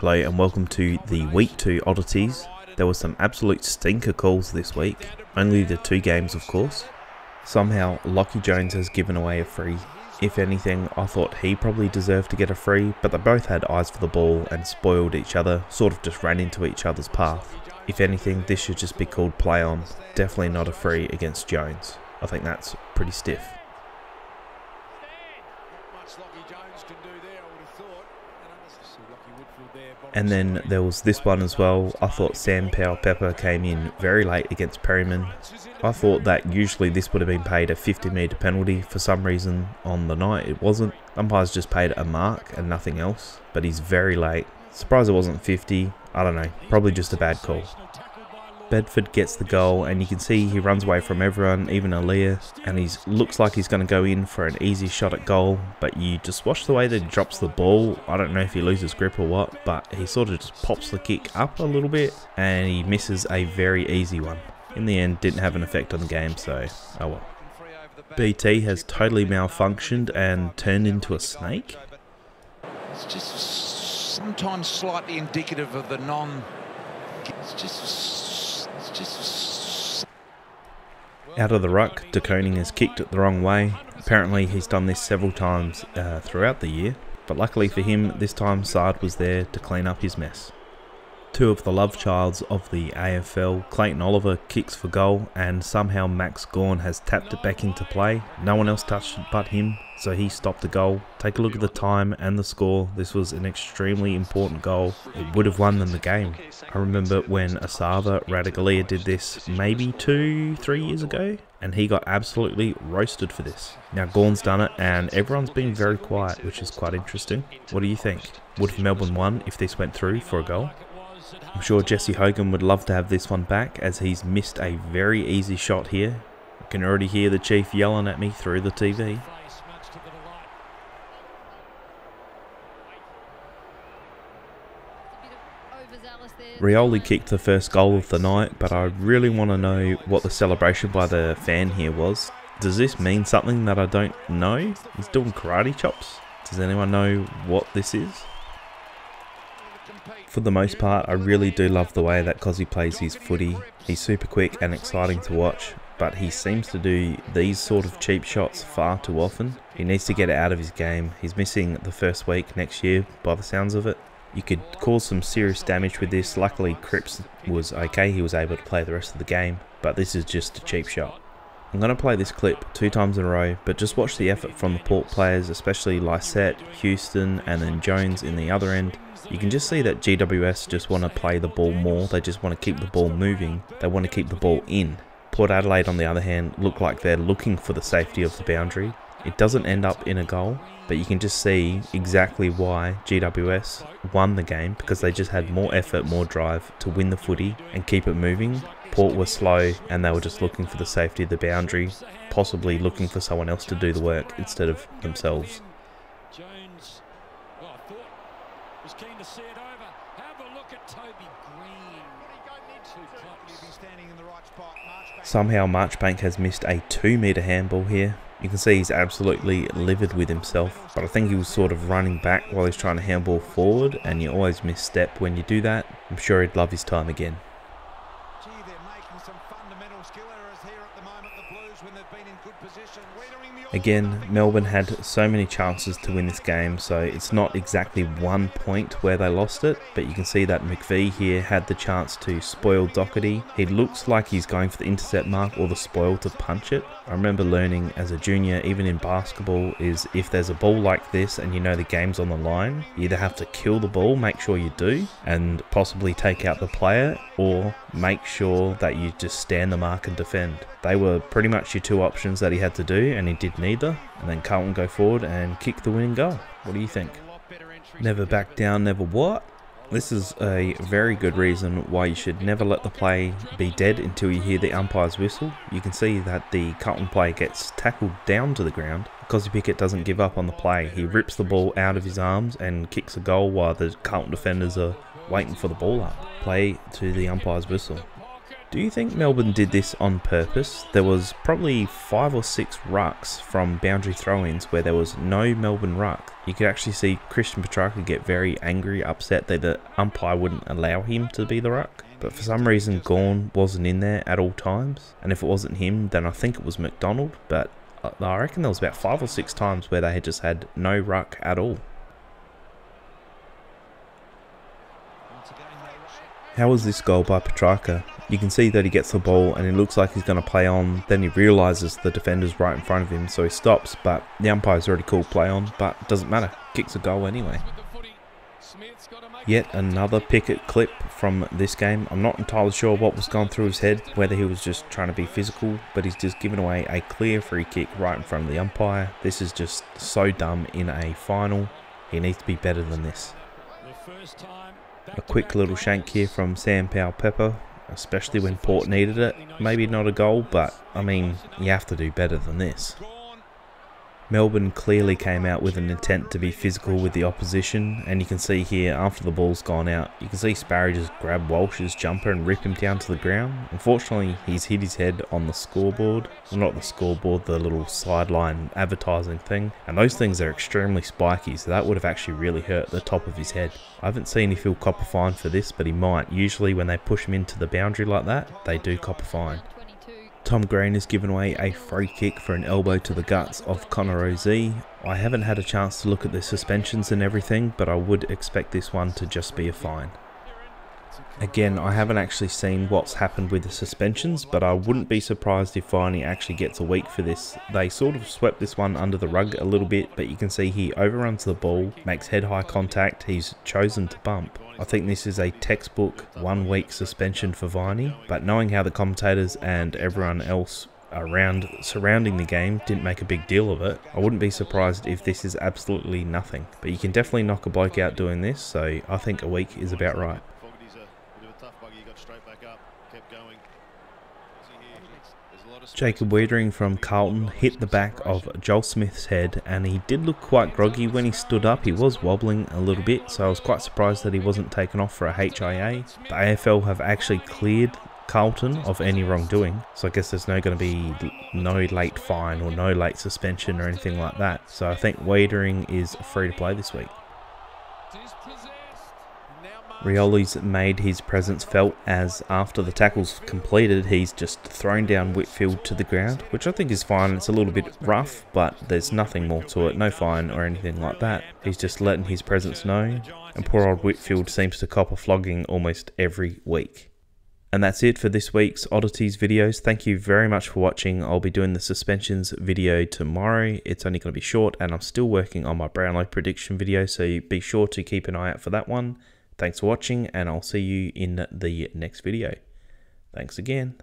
Hello and welcome to the Week 2 Oddities. There were some absolute stinker calls this week, only the 2 games of course. Somehow Lockie Jones has given away a free. If anything, I thought he probably deserved to get a free, but they both had eyes for the ball and spoiled each other, sort of just ran into each other's path. If anything, this should just be called play on, definitely not a free against Jones. I think that's pretty stiff. And then there was this one as well. I thought Sam Powell-Pepper came in very late against Perryman. I thought that usually this would have been paid a 50-metre penalty. For some reason on the night it wasn't. Umpires just paid a mark and nothing else. But he's very late. Surprised it wasn't 50. I don't know. Probably just a bad call. Bedford gets the goal and you can see he runs away from everyone, even Aaliyah, and he looks like he's going to go in for an easy shot at goal, but you just watch the way that he drops the ball. I don't know if he loses grip or what, but he sort of just pops the kick up a little bit and he misses a very easy one. In the end, didn't have an effect on the game, so oh well. BT has totally malfunctioned and turned into a snake. It's just sometimes slightly indicative of the Out of the ruck, DeConing has kicked it the wrong way. Apparently he's done this several times throughout the year, but luckily for him, this time Sard was there to clean up his mess. 2 of the love childs of the AFL, Clayton Oliver kicks for goal, and somehow Max Gawn has tapped it back into play. No one else touched it but him, so he stopped the goal. Take a look at the time and the score. This was an extremely important goal. It would have won them the game. I remember when Asava Radagalia did this maybe 2-3 years ago, and he got absolutely roasted for this. Now Gawn's done it and everyone's been very quiet, which is quite interesting. What do you think? Would have Melbourne won if this went through for a goal? I'm sure Jesse Hogan would love to have this one back, as he's missed a very easy shot here. I can already hear the Chief yelling at me through the TV. Rioli kicked the first goal of the night, but I really want to know what the celebration by the fan here was. Does this mean something that I don't know? He's doing karate chops. Does anyone know what this is? For the most part, I really do love the way that Cozzy plays his footy. He's super quick and exciting to watch, but he seems to do these sort of cheap shots far too often. He needs to get it out of his game. He's missing the first week next year by the sounds of it. You could cause some serious damage with this. Luckily Cripps was okay, he was able to play the rest of the game, but this is just a cheap shot. I'm going to play this clip 2 times in a row, but just watch the effort from the Port players, especially Lysette, Houston and then Jones in the other end. You can just see that GWS just want to play the ball more. They just want to keep the ball moving. They want to keep the ball in. Port Adelaide on the other hand look like they're looking for the safety of the boundary. It doesn't end up in a goal, but you can just see exactly why GWS won the game, because they just had more effort, more drive to win the footy and keep it moving. Port were slow and they were just looking for the safety of the boundary, possibly looking for someone else to do the work instead of themselves. Jones, well, I thought was keen to see it over. Have a look at Toby Green. Somehow Marchbank has missed a 2-metre handball here. You can see he's absolutely livid with himself, but I think he was sort of running back while he's trying to handball forward, and you always misstep when you do that. I'm sure he'd love his time again. Again, Melbourne had so many chances to win this game, so it's not exactly 1 point where they lost it, but you can see that McVie here had the chance to spoil Doherty. He looks like he's going for the intercept mark or the spoil to punch it. I remember learning as a junior, even in basketball, is if there's a ball like this and you know the game's on the line, you either have to kill the ball, make sure you do, and possibly take out the player, or make sure that you just stand the mark and defend. They were pretty much your 2 options that he had to do, and he did neither. And then Carlton go forward and kick the winning goal. What do you think? Never back down, never what? This is a very good reason why you should never let the play be dead until you hear the umpire's whistle. You can see that the Carlton player gets tackled down to the ground. Cozzy Pickett doesn't give up on the play. He rips the ball out of his arms and kicks a goal while the Carlton defenders are waiting for the ball up. Play to the umpire's whistle. Do you think Melbourne did this on purpose? There was probably 5 or 6 rucks from boundary throw-ins where there was no Melbourne ruck. You could actually see Christian Petrarca get very angry, upset that the umpire wouldn't allow him to be the ruck. But for some reason Gawn wasn't in there at all times. And if it wasn't him, then I think it was McDonald. But I reckon there was about 5 or 6 times where they had just had no ruck at all. How was this goal by Petrarca? You can see that he gets the ball and it looks like he's going to play on, then he realises the defender's right in front of him, so he stops, but the umpire's already called play on, but it doesn't matter, kicks a goal anyway. Yet another Pickett clip from this game. I'm not entirely sure what was going through his head, whether he was just trying to be physical, but he's just given away a clear free kick right in front of the umpire. This is just so dumb in a final. He needs to be better than this. A quick little shank here from Sam Powell-Pepper, especially when Port needed it. Maybe not a goal, but I mean, you have to do better than this. Melbourne clearly came out with an intent to be physical with the opposition, and you can see here after the ball's gone out, you can see Sparrow just grab Walsh's jumper and rip him down to the ground. Unfortunately, he's hit his head on the scoreboard. Well, not the scoreboard, the little sideline advertising thing, and those things are extremely spiky, so that would have actually really hurt the top of his head. I haven't seen if he'll cop a fine for this, but he might. Usually when they push him into the boundary like that, they do cop a fine. Tom Green has given away a free kick for an elbow to the guts of Connor O'Zee. I haven't had a chance to look at the suspensions and everything, but I would expect this one to just be a fine. Again, I haven't actually seen what's happened with the suspensions, but I wouldn't be surprised if Viney actually gets a week for this. They sort of swept this one under the rug a little bit, but you can see he overruns the ball, makes head-high contact, he's chosen to bump. I think this is a textbook 1 week suspension for Viney, but knowing how the commentators and everyone else around surrounding the game didn't make a big deal of it, I wouldn't be surprised if this is absolutely nothing. But you can definitely knock a bloke out doing this, so I think a week is about right. Jacob Wiedering from Carlton hit the back of Joel Smith's head, and he did look quite groggy when he stood up. He was wobbling a little bit, so I was quite surprised that he wasn't taken off for a HIA. The AFL have actually cleared Carlton of any wrongdoing, so I guess there's going to be no late fine or no late suspension or anything like that. So I think Wiedering is free to play this week. Rioli's made his presence felt, as after the tackle's completed, he's just thrown down Whitfield to the ground, which I think is fine. It's a little bit rough, but there's nothing more to it, no fine or anything like that. He's just letting his presence known, and poor old Whitfield seems to cop a flogging almost every week. And that's it for this week's Oddities videos. Thank you very much for watching. I'll be doing the suspensions video tomorrow. It's only going to be short, and I'm still working on my Brownlow prediction video, so be sure to keep an eye out for that one. Thanks for watching, and I'll see you in the next video. Thanks again.